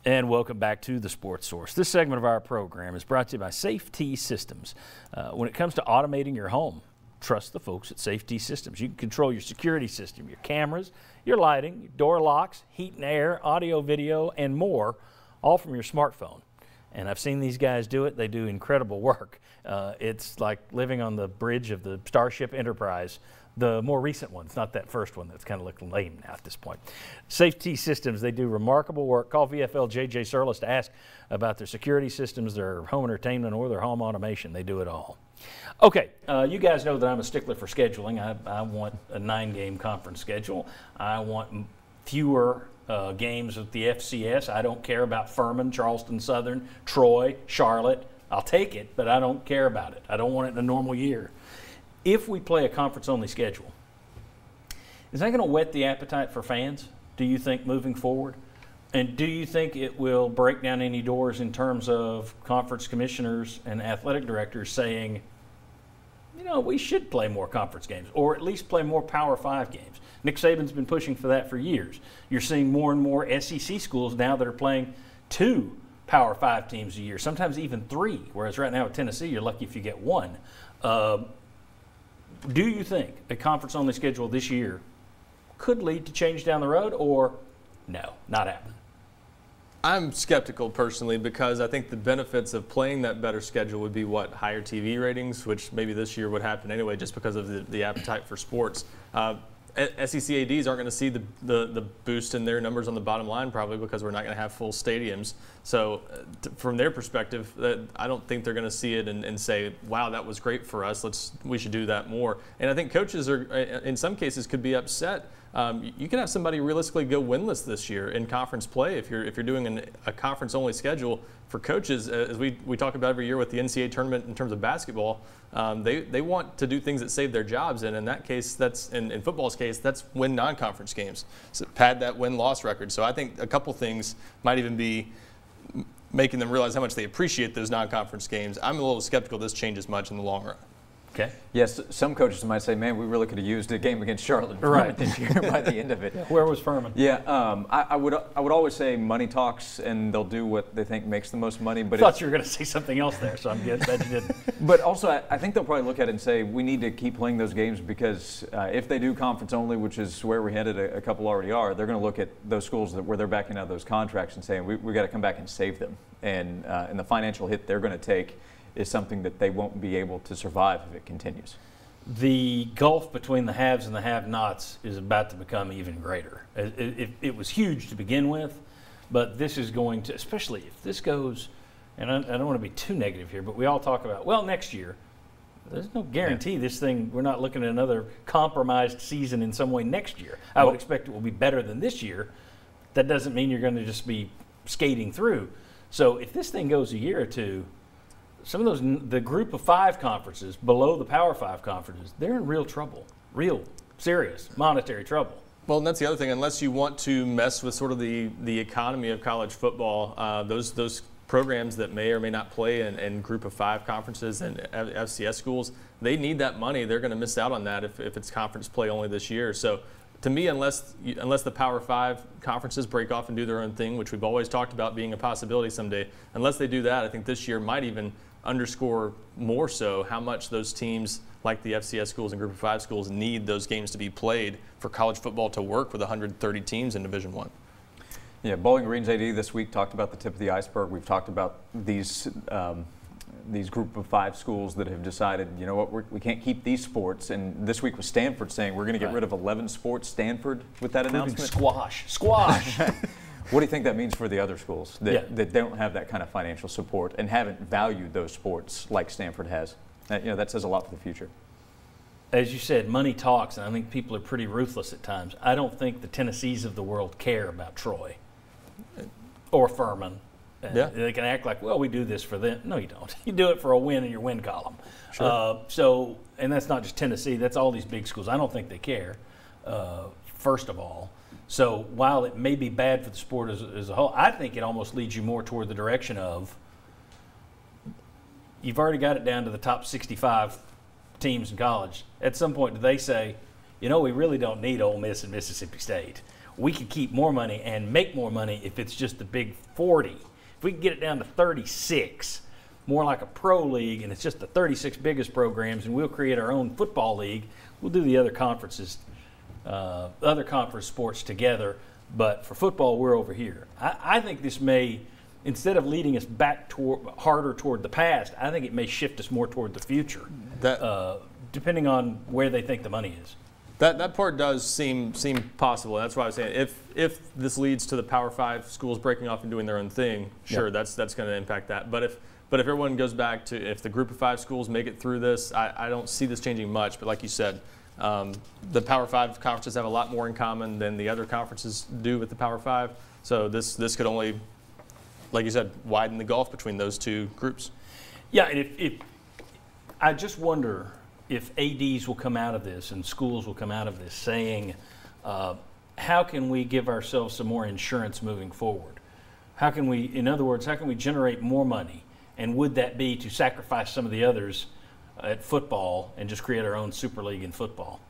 And welcome back to the Sports Source. This segment of our program is brought to you by Safety Systems. When it comes to automating your home, trust the folks at Safety Systems. You can control your security system, your cameras, your lighting, your door locks, heat and air, audio, video, and more, all from your smartphone. And I've seen these guys do it. They do incredible work. It's like living on the bridge of the Starship Enterprise. The more recent one, it's not that first one that's kind of looking lame now at this point. Safety Systems, they do remarkable work. Call VFL JJ Surlis to ask about their security systems, their home entertainment, or their home automation. They do it all. Okay, you guys know that I'm a stickler for scheduling. I want a 9-game conference schedule. I want fewer games with the FCS. I don't care about Furman, Charleston Southern, Troy, Charlotte. I'll take it, but I don't care about it. I don't want it in a normal year. If we play a conference-only schedule, is that going to whet the appetite for fans, do you think, moving forward? And do you think it will break down any doors in terms of conference commissioners and athletic directors saying, you know, we should play more conference games, or at least play more Power 5 games? Nick Saban's been pushing for that for years. You're seeing more and more SEC schools now that are playing 2 Power 5 teams a year, sometimes even 3, whereas right now at Tennessee, you're lucky if you get 1. Do you think a conference-only schedule this year could lead to change down the road, or no, not happening? I'm skeptical personally, because I think the benefits of playing that better schedule would be what? Higher TV ratings, which maybe this year would happen anyway just because of the appetite for sports. SEC ADs aren't going to see the boost in their numbers on the bottom line, probably because we're not going to have full stadiums. So from their perspective, I don't think they're going to see it and say, wow, that was great for us. We should do that more. And I think coaches are, in some cases, could be upset. You can have somebody realistically go winless this year in conference play if you're doing a conference-only schedule. For coaches, as we talk about every year with the NCAA tournament in terms of basketball, they want to do things that save their jobs, and in that case, that's in football's case, that's win non-conference games, so pad that win-loss record. So I think a couple things might even be making them realize how much they appreciate those non-conference games. I'm a little skeptical this changes much in the long run. Okay. Yes, some coaches might say, man, we really could have used a game against Charlotte right this year by the end of it. Yeah. Where was Furman? Yeah, I would always say money talks, and they'll do what they think makes the most money. But I thought you were going to say something else there, so I'm glad you didn't. But also, I think they'll probably look at it and say, we need to keep playing those games, because if they do conference only, which is where we're headed, a couple already are, they're going to look at those schools where they're backing out those contracts and saying, we got to come back and save them. And the financial hit they're going to take is something that they won't be able to survive if it continues. The gulf between the haves and the have-nots is about to become even greater. It was huge to begin with, but this is going to, especially if this goes, and I don't want to be too negative here, but we all talk about, well, next year. There's no guarantee this thing, we're not looking at another compromised season in some way next year. I would expect it will be better than this year. That doesn't mean you're going to just be skating through. So if this thing goes a year or two, some of the group of 5 conferences below the Power 5 conferences, they're in real trouble, real serious monetary trouble. Well, and that's the other thing. Unless you want to mess with sort of the economy of college football, those programs that may or may not play in group of 5 conferences and FCS schools, they need that money. They're going to miss out on that if it's conference play only this year. So to me, unless the Power 5 conferences break off and do their own thing, which we've always talked about being a possibility someday, unless they do that, I think this year might even underscore more so how much those teams like the FCS schools and Group of 5 schools need those games to be played for college football to work with 130 teams in Division I. Yeah, Bowling Green's AD this week talked about the tip of the iceberg. We've talked about these Group of 5 schools that have decided, you know what, we can't keep these sports. And this week was Stanford saying we're going to get rid of 11 sports. Stanford with that announcement. Squash. What do you think that means for the other schools that don't have that kind of financial support and haven't valued those sports like Stanford has? That says a lot for the future. As you said, money talks, and I think people are pretty ruthless at times. I don't think the Tennessees of the world care about Troy or Furman. Yeah. They can act like, well, we do this for them. No, you don't. You do it for a win in your win column. Sure. And that's not just Tennessee. That's all these big schools. I don't think they care, first of all. So while it may be bad for the sport as a whole, I think it almost leads you more toward the direction of you've already got it down to the top 65 teams in college. At some point, do they say, you know, we really don't need Ole Miss and Mississippi State, we could keep more money and make more money if it's just the big 40. If we could get it down to 36, more like a pro league, and it's just the 36 biggest programs, and we'll create our own football league. We'll do the other conferences, other conference sports together, but for football, we're over here. I think this may, instead of leading us back harder toward the past, I think it may shift us more toward the future, depending on where they think the money is. That part does seem possible. That's why I was saying if this leads to the Power 5 schools breaking off and doing their own thing, sure, that's going to impact that. But if everyone goes back to, if the Group of 5 schools make it through this, I don't see this changing much. But like you said, the Power 5 conferences have a lot more in common than the other conferences do with the Power 5. So this could only, like you said, widen the gulf between those two groups. Yeah, and if I just wonder if ADs will come out of this and schools will come out of this saying, how can we give ourselves some more insurance moving forward? How can we, in other words, how can we generate more money? And would that be to sacrifice some of the others at football and just create our own super league in football?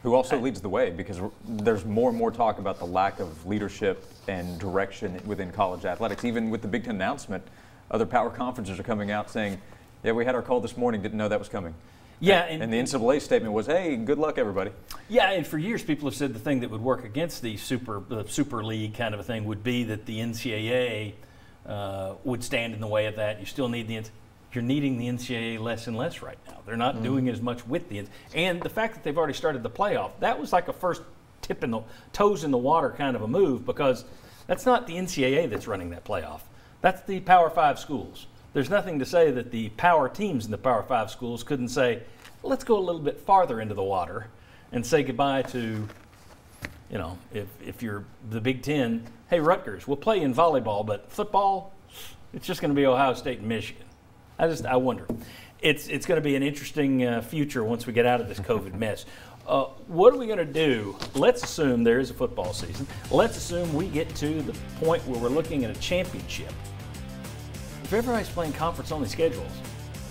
Who also leads the way, because there's more and more talk about the lack of leadership and direction within college athletics. Even with the Big Ten announcement, other power conferences are coming out saying, yeah, we had our call this morning, didn't know that was coming. Yeah, and the NCAA statement was, hey, good luck, everybody. Yeah, and for years people have said the thing that would work against the super league kind of a thing would be that the NCAA would stand in the way of that. You still need you're needing the NCAA less and less right now. They're not doing as much with the and the fact that they've already started the playoff, that was like a first tip in the toes in the water kind of a move, because that's not the NCAA that's running that playoff. That's the Power 5 schools. There's nothing to say that the power teams in the Power 5 schools couldn't say, let's go a little bit farther into the water and say goodbye to, you know, if you're the Big Ten, hey, Rutgers, we'll play in volleyball, but football, it's just going to be Ohio State and Michigan. I wonder. It's going to be an interesting future once we get out of this COVID mess. What are we going to do? Let's assume there is a football season. Let's assume we get to the point where we're looking at a championship. If everybody's playing conference-only schedules,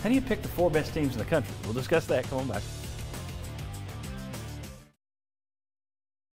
how do you pick the 4 best teams in the country? We'll discuss that. Come on back.